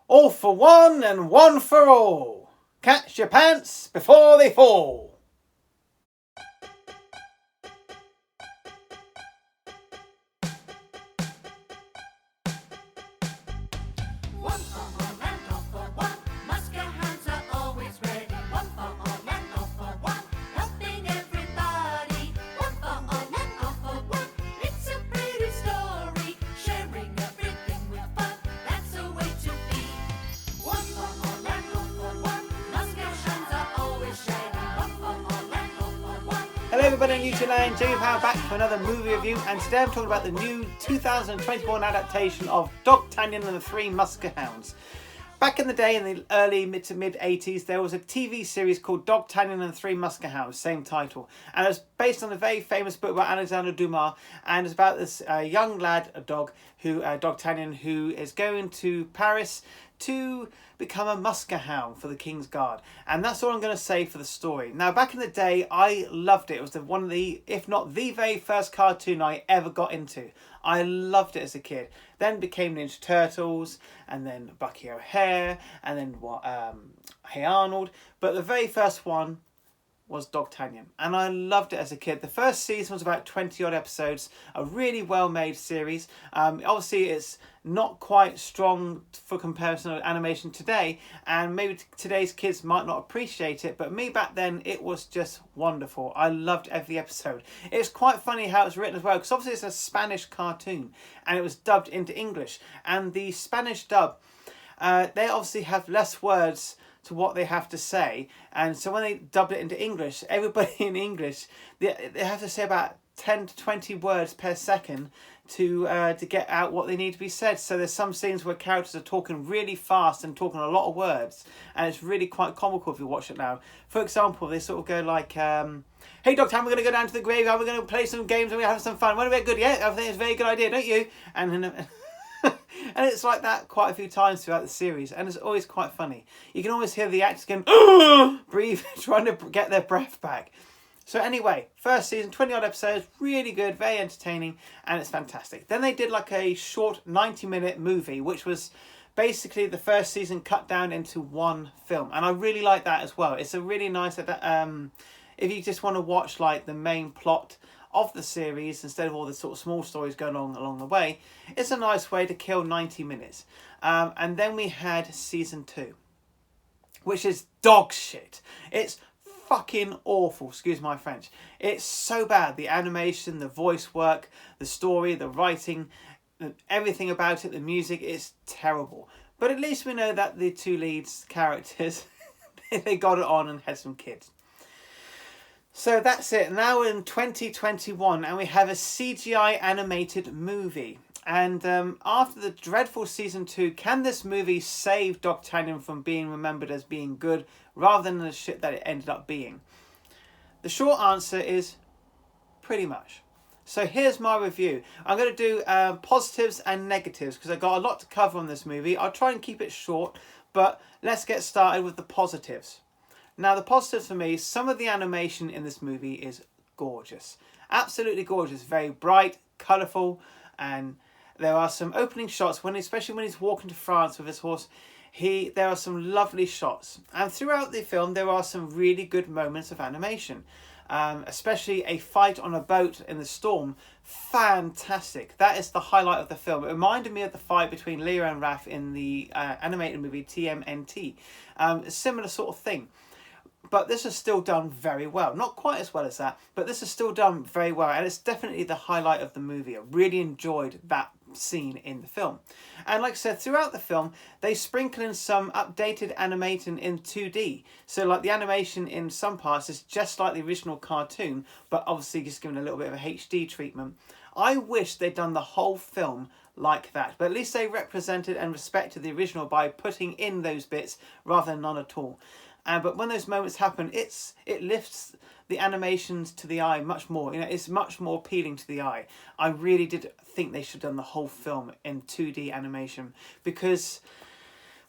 All for one and one for all. Catch your pants before they fall. One for all and all for one. Muskahounds are always ready. One for all and all for one. Helping everybody. One for all and all for one. It's a pretty story. Sharing everything with fun. That's the way to be. One for all and all for one. Muskahounds are always ready. One for all and all for one. Hello everybody on YouTube Land, Jamie Power back for another movie review, and today I'm talking about the new 2021 adaptation of Dogtanian and the Three Muskahounds. Back in the day, in the early mid 80s, there was a TV series called Dogtanian and the Three Muskahounds, same title. And it was based on a very famous book by Alexander Dumas, and it's about this young lad, a dog, Dogtanian, who is going to Paris to become a muskahound for the King's Guard. And that's all I'm going to say for the story. Now, back in the day, I loved it. It was one of the, if not the very first cartoon I ever got into. I loved it as a kid. Then became Ninja Turtles, and then Bucky O'Hare, and then Hey Arnold. But the very first one was Dogtanian, and I loved it as a kid. The first season was about 20 odd episodes, a really well made series. Obviously it's not quite strong for comparison of animation today, and maybe today's kids might not appreciate it, but me back then, it was just wonderful. I loved every episode. It's quite funny how it's written as well, because obviously it's a Spanish cartoon and it was dubbed into English, and the Spanish dub, they obviously have less words to what they have to say, and so when they dubbed it into English, everybody in English, they have to say about 10 to 20 words per second to get out what they need to be said. So there's some scenes where characters are talking really fast and talking a lot of words, and it's really quite comical if you watch it now. For example, they sort of go like, hey Doctor, we're going to go down to the graveyard, we're going to play some games and we're going to have some fun. Won't it be good? Yeah, I think it's a very good idea, don't you? And then and it's like that quite a few times throughout the series, and it's always quite funny. You can always hear the actors going, breathe, trying to get their breath back. So anyway, first season, 20 odd episodes, really good, very entertaining, and it's fantastic. Then they did like a short 90-minute movie, which was basically the first season cut down into one film, and I really like that as well. It's a really nice, if you just want to watch like the main plot of the series instead of all the sort of small stories going on along the way, it's a nice way to kill 90 minutes. And then we had season 2, which is dog shit. It's fucking awful, excuse my French. It's so bad. The animation, the voice work, the story, the writing, everything about it, the music is terrible. But at least we know that the two leads characters, they got it on and had some kids. So that's it. Now we're in 2021 and we have a CGI animated movie. And after the dreadful season 2, can this movie save Dogtanian from being remembered as being good rather than the shit that it ended up being? The short answer is pretty much. So here's my review. I'm going to do positives and negatives because I've got a lot to cover on this movie. I'll try and keep it short, but let's get started with the positives. Now, the positives for me, some of the animation in this movie is gorgeous. Absolutely gorgeous. Very bright, colourful, and there are some opening shots, especially when he's walking to France with his horse. There are some lovely shots. And throughout the film, there are some really good moments of animation. Especially a fight on a boat in the storm. Fantastic. That is the highlight of the film. It reminded me of the fight between Leo and Raph in the animated movie TMNT. A similar sort of thing. But this is still done very well. Not quite as well as that, but this is still done very well. And it's definitely the highlight of the movie. I really enjoyed that scene in the film. And like I said, throughout the film, they sprinkle in some updated animation in 2D. So like the animation in some parts is just like the original cartoon, but obviously just given a little bit of a HD treatment. I wish they'd done the whole film like that. But at least they represented and respected the original by putting in those bits rather than none at all. But when those moments happen, it lifts the animations to the eye much more. You know, it's much more appealing to the eye. I really did think they should have done the whole film in 2D animation because,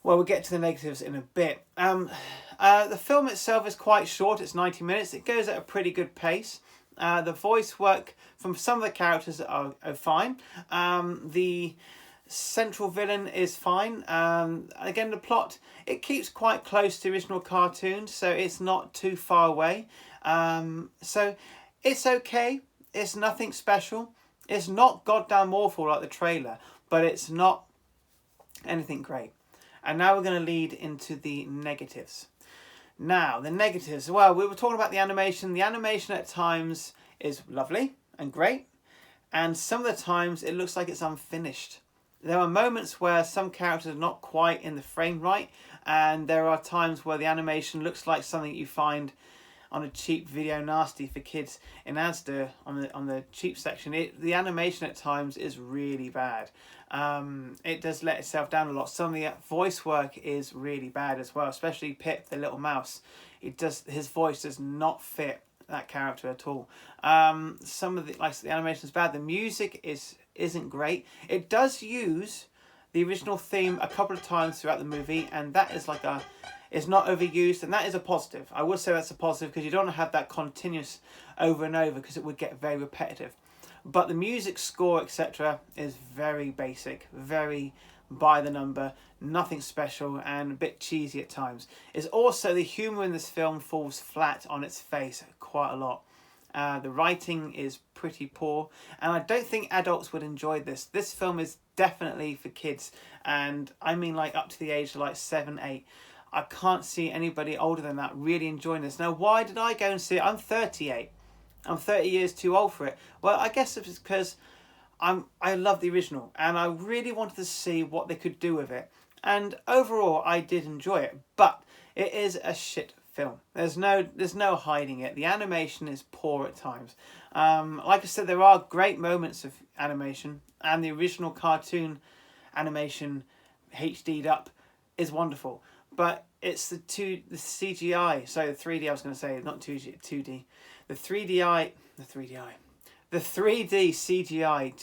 well, we'll get to the negatives in a bit. The film itself is quite short. It's 90 minutes. It goes at a pretty good pace. The voice work from some of the characters are fine. The Central villain is fine. Again, the plot, it keeps quite close to the original cartoon, so it's not too far away. So it's okay. It's nothing special. It's not goddamn awful like the trailer, but it's not anything great. And now we're going to lead into the negatives. Now, the negatives. Well, we were talking about the animation. The animation at times is lovely and great, and some of the times it looks like it's unfinished. There are moments where some characters are not quite in the frame right, and there are times where the animation looks like something you find on a cheap video nasty for kids in Asda on the cheap section. The animation at times is really bad. It does let itself down a lot. Some of the voice work is really bad as well, especially Pip the little mouse. His voice does not fit that character at all. Some of the animation is bad. The music isn't great. It does use the original theme a couple of times throughout the movie, and that is it's not overused, and that is a positive. I would say that's a positive, because you don't want to have that continuous over and over, because it would get very repetitive. But the music score, etc., is very basic, very by the number, nothing special, and a bit cheesy at times. It's also, the humour in this film falls flat on its face quite a lot. The writing is pretty poor, and I don't think adults would enjoy this. This film is definitely for kids, and I mean like up to the age of like 7, 8. I can't see anybody older than that really enjoying this. Now, why did I go and see it? I'm 38. I'm 30 years too old for it. Well, I guess it's because I love the original, and I really wanted to see what they could do with it. And overall, I did enjoy it, but it is a shit film. There's no hiding it. The animation is poor at times. Like I said, there are great moments of animation, and the original cartoon animation HD'd up is wonderful. But it's the CGI, so the 3D, I was going to say, not 2D. The 3D CGI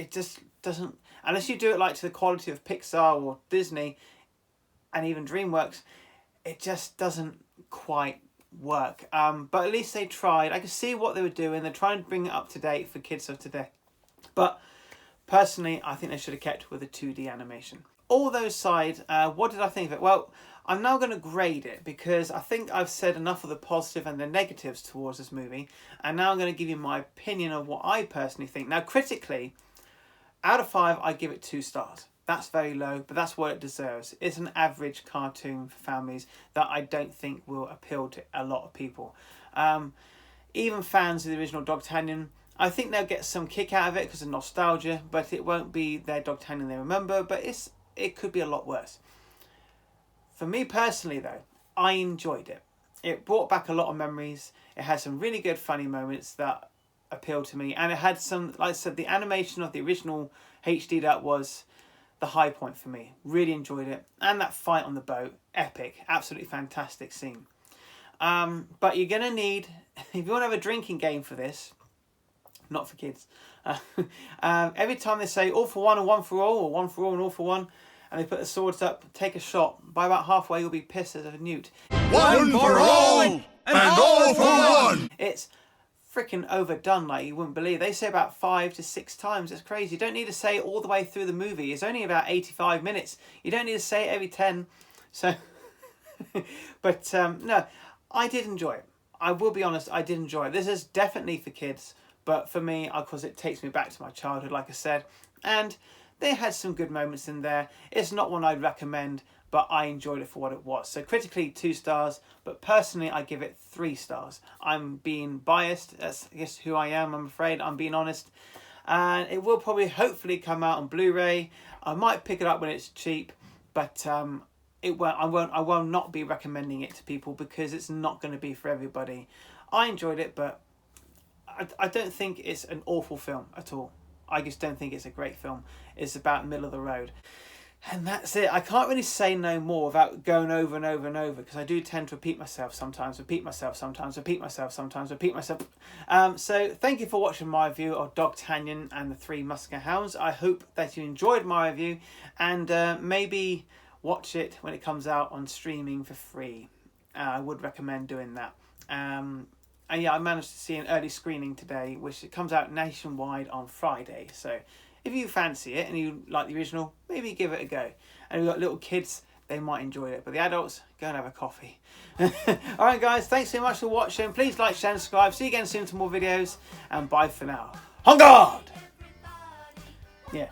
just doesn't, unless you do it like to the quality of Pixar or Disney and even DreamWorks, it just doesn't quite work. But at least they tried. I could see what they were doing. They're trying to bring it up to date for kids of today. But personally, I think they should have kept with the 2D animation. All those aside, what did I think of it? Well, I'm now going to grade it, because I think I've said enough of the positive and the negatives towards this movie, and now I'm going to give you my opinion of what I personally think. Now, critically, out of 5, I give it 2 stars. That's very low, but that's what it deserves. It's an average cartoon for families that I don't think will appeal to a lot of people. Even fans of the original Dogtanian, I think they'll get some kick out of it because of nostalgia, but it won't be their Dogtanian they remember, but it could be a lot worse. For me personally though, I enjoyed it. It brought back a lot of memories. It had some really good funny moments that appealed to me, and it had some, like I said, the animation of the original HD'd up was the high point for me. Really enjoyed it. And that fight on the boat, epic, absolutely fantastic scene. But you're going to need, if you want to have a drinking game for this, not for kids, every time they say all for one and one for all, or one for all and all for one, and they put the swords up, take a shot, by about halfway you'll be pissed as a newt. One for all and all for one. It's freaking overdone like you wouldn't believe. They say about 5 to 6 times. It's crazy. You don't need to say it all the way through the movie. It's only about 85 minutes. You don't need to say it every 10. So, but no, I did enjoy it. I will be honest, I did enjoy it. This is definitely for kids, but for me, because it takes me back to my childhood, like I said, and they had some good moments in there. It's not one I'd recommend, but I enjoyed it for what it was. So critically 2 stars, but personally I give it 3 stars. I'm being biased. That's I guess who I am, I'm afraid. I'm being honest. And it will probably hopefully come out on Blu-ray. I might pick it up when it's cheap, but I will not be recommending it to people because it's not going to be for everybody. I enjoyed it, but I don't think it's an awful film at all. I just don't think it's a great film. It's about middle of the road. And that's it. I can't really say no more without going over and over and over, because I do tend to repeat myself sometimes, So thank you for watching my review of Dogtanian and the 3 Muskahounds. I hope that you enjoyed my review, and maybe watch it when it comes out on streaming for free. I would recommend doing that. And yeah, I managed to see an early screening today, which it comes out nationwide on Friday. So if you fancy it and you like the original, maybe give it a go. And we've got little kids, they might enjoy it. But the adults, go and have a coffee. Alright guys, thanks so much for watching. Please like, share and subscribe. See you again soon to more videos. And bye for now. On guard! Yeah.